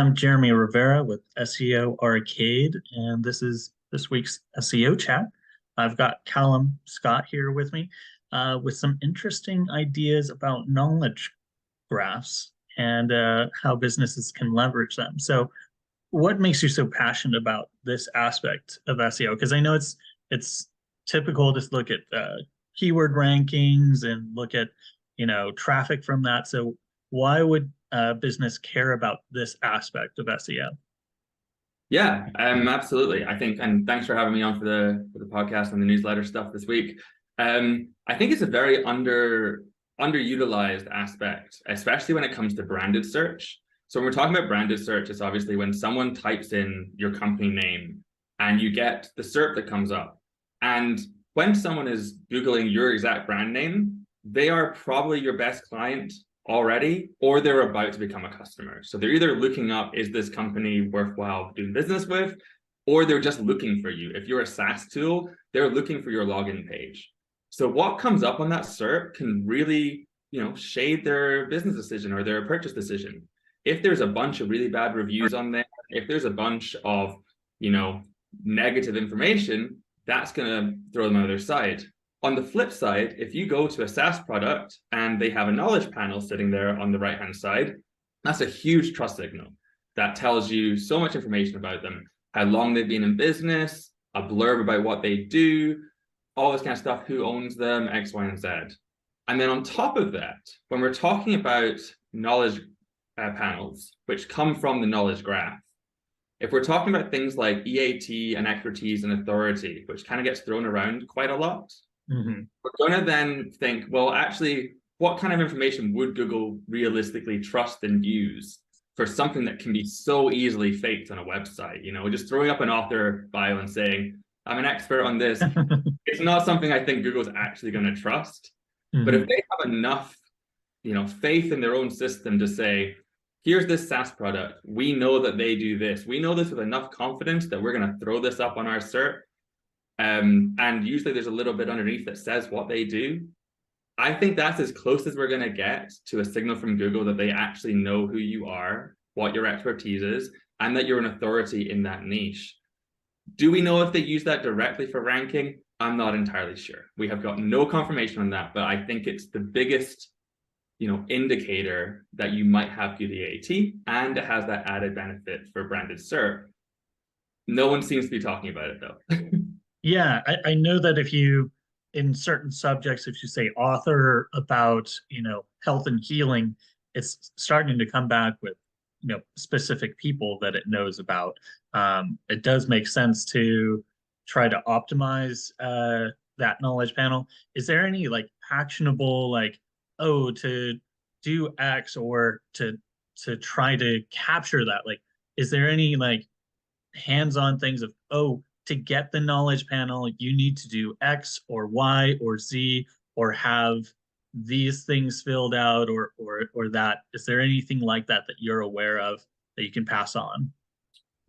I'm Jeremy Rivera with SEO Arcade, and this is this week's SEO chat. I've got Callum Scott here with me with some interesting ideas about knowledge graphs and how businesses can leverage them. So, what makes you so passionate about this aspect of SEO? Because I know it's typical to look at keyword rankings and look at traffic from that. So why would a business care about this aspect of SEO? Yeah, absolutely. I think, and thanks for having me on for the podcast and the newsletter stuff this week. I think it's a very underutilized aspect, especially when it comes to branded search. So when we're talking about branded search, it's obviously when someone types in your company name and you get the SERP that comes up. And when someone is Googling your exact brand name, they are probably your best client already, or they're about to become a customer. So they're either looking up, is this company worthwhile doing business with, or they're just looking for you. If you're a SaaS tool, they're looking for your login page. So what comes up on that SERP can really, shade their business decision or their purchase decision. If there's a bunch of really bad reviews on there, if there's a bunch of, negative information, that's going to throw them on their side. On the flip side, if you go to a SaaS product and they have a knowledge panel sitting there on the right-hand side, that's a huge trust signal that tells you so much information about them, how long they've been in business, a blurb about what they do, all this kind of stuff, who owns them, X, Y, and Z. And then on top of that, when we're talking about knowledge panels, which come from the knowledge graph, if we're talking about things like EAT and expertise and authority, which kind of gets thrown around quite a lot, we're going to then think, well, actually, what kind of information would Google realistically trust and use for something that can be so easily faked on a website? Just throwing up an author bio and saying, I'm an expert on this. It's not something I think Google's actually going to trust. But if they have enough, faith in their own system to say, here's this SaaS product, we know that they do this. We know this with enough confidence that we're going to throw this up on our SERP. And usually there's a little bit underneath that says what they do. I think that's as close as we're going to get to a signal from Google that they actually know who you are, what your expertise is, and that you're an authority in that niche. Do we know if they use that directly for ranking? I'm not entirely sure. We have got no confirmation on that, but I think it's the biggest, indicator that you might have good EAT, and it has that added benefit for branded SERP. No one seems to be talking about it though. Yeah, I know that if you, in certain subjects, if you say author about, health and healing, it's starting to come back with, specific people that it knows about. It does make sense to try to optimize that knowledge panel. Is there any actionable, to do X or to try to capture that? Is there any hands-on things of, to get the knowledge panel, you need to do X or Y or Z or have these things filled out or that? Is there anything like that that you're aware of that you can pass on?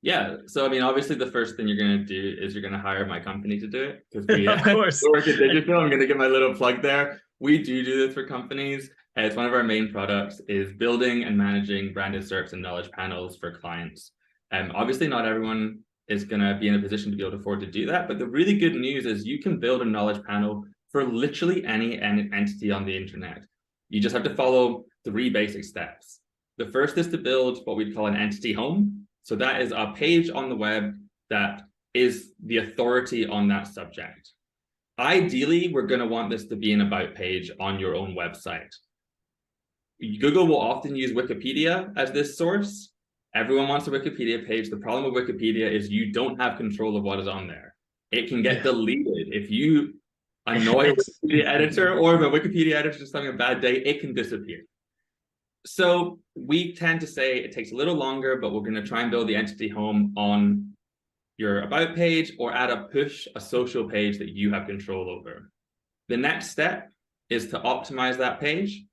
Yeah. So, obviously the first thing you're going to do is you're going to hire my company to do it, because we Of course. Orchid Digital. I'm going to give my little plug there. We do this for companies. It's one of our main products is building and managing branded SERPs and knowledge panels for clients. Obviously not everyone is going to be in a position to be able to afford to do that. But the really good news is you can build a knowledge panel for literally any entity on the internet. You just have to follow 3 basic steps. The first is to build what we'd call an entity home. So that is a page on the web that is the authority on that subject. Ideally, we're going to want this to be an about page on your own website. Google will often use Wikipedia as this source. Everyone wants a Wikipedia page. The problem with Wikipedia is you don't have control of what is on there. It can get deleted. If you annoy a Wikipedia editor, or if a Wikipedia editor is just having a bad day, it can disappear. So we tend to say it takes a little longer, but we're going to try and build the entity home on your about page or add a social page that you have control over. The next step is to optimize that page.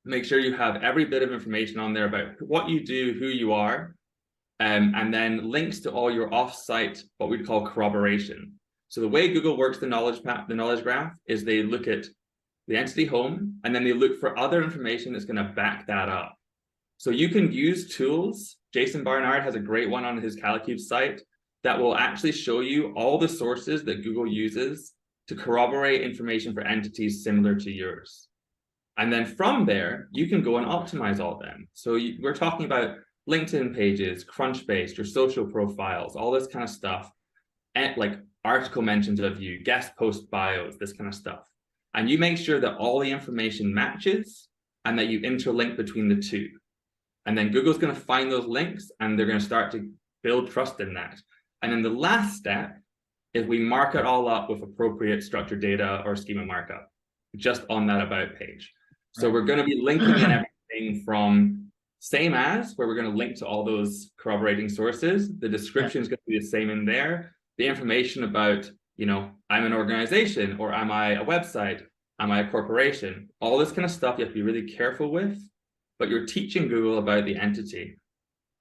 Make sure you have every bit of information on there about what you do, who you are, and then links to all your offsite, what we'd call corroboration. So the way Google works the knowledge graph is they look at the entity home, and then they look for other information that's going to back that up. So you can use tools Jason Barnard has a great one on his Calcube site that will actually show you all the sources that Google uses to corroborate information for entities similar to yours. And then from there, you can go and optimize all of them. So we're talking about LinkedIn pages, Crunchbase, your social profiles, all this kind of stuff, and like article mentions of you, guest post bios, this kind of stuff. And you make sure that all the information matches and that you interlink between the two. And then Google's going to find those links and they're going to start to build trust in that. And then the last step is we mark it all up with appropriate structured data or schema markup just on that about page. So we're going to be linking in everything from same as, where we're going to link to all those corroborating sources. The description is going to be the same in there. The information about, you know, I'm an organization, or am I a website? Am I a corporation? All this kind of stuff you have to be really careful with, but you're teaching Google about the entity.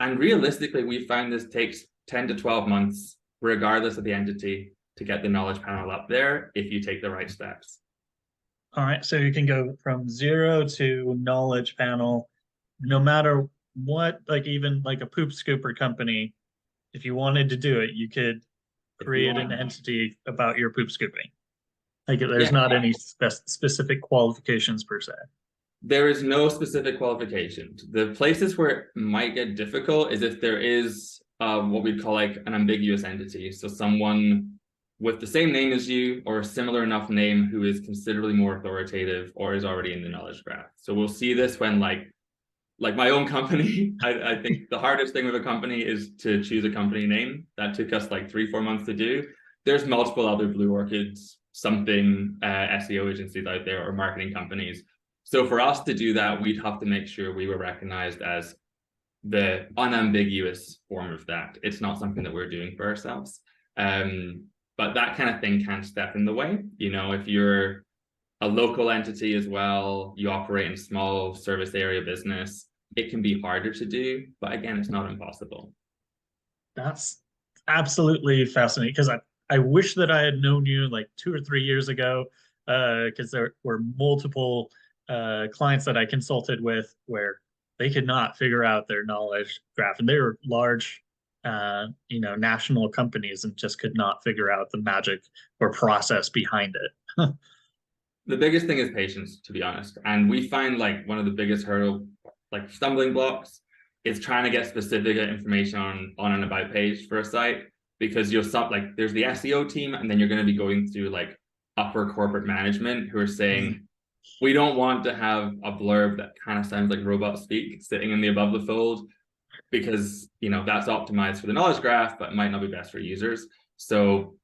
And realistically, we found this takes 10 to 12 months, regardless of the entity, to get the knowledge panel up there if you take the right steps. All right, so you can go from 0 to knowledge panel, no matter what, like even like a poop scooper company, if you wanted to do it, you could create an entity about your poop scooping. Like there's not any specific qualifications per se. There is no specific qualification. The places where it might get difficult is if there is what we call like an ambiguous entity. So someone with the same name as you or a similar enough name who is considerably more authoritative or is already in the knowledge graph. So we'll see this when like my own company, I think the hardest thing with a company is to choose a company name. That took us like 3-4 months to do. There's multiple other Blue Orchids, something SEO agencies out there or marketing companies. So for us to do that, we'd have to make sure we were recognized as the unambiguous form of that. It's not something that we're doing for ourselves. But that kind of thing can step in the way. You know, if you're a local entity as well, you operate in a small service area business, it can be harder to do, but again, it's not impossible. That's absolutely fascinating, because I wish that I had known you like 2 or 3 years ago, because there were multiple clients that I consulted with where they could not figure out their knowledge graph, and they were large national companies, and just could not figure out the magic or process behind it. The biggest thing is patience, to be honest. And we find like one of the biggest stumbling blocks is trying to get specific information on an about page for a site, because you'll stop, like there's the SEO team, and then you're going to be going through like upper corporate management who are saying, we don't want to have a blurb that kind of sounds like robot speak sitting in the above the fold, because that's optimized for the knowledge graph, but it might not be best for users. So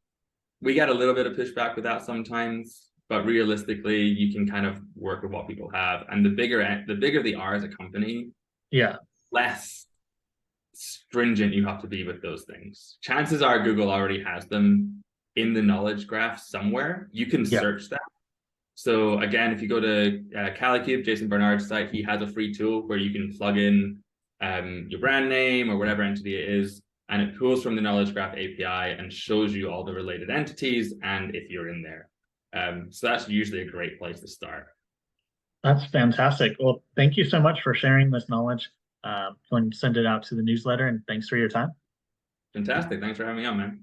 we get a little bit of pushback with that sometimes, but realistically, you can kind of work with what people have. And the bigger they are as a company, less stringent you have to be with those things. Chances are Google already has them in the knowledge graph somewhere. You can search that. So again, if you go to Calcube, Jason Barnard's site, he has a free tool where you can plug in your brand name or whatever entity it is, and it pulls from the knowledge graph API and shows you all the related entities and if you're in there. So that's usually a great place to start. That's fantastic. Well, thank you so much for sharing this knowledge. Going to send it out to the newsletter, and thanks for your time. Fantastic. Thanks for having me on, man.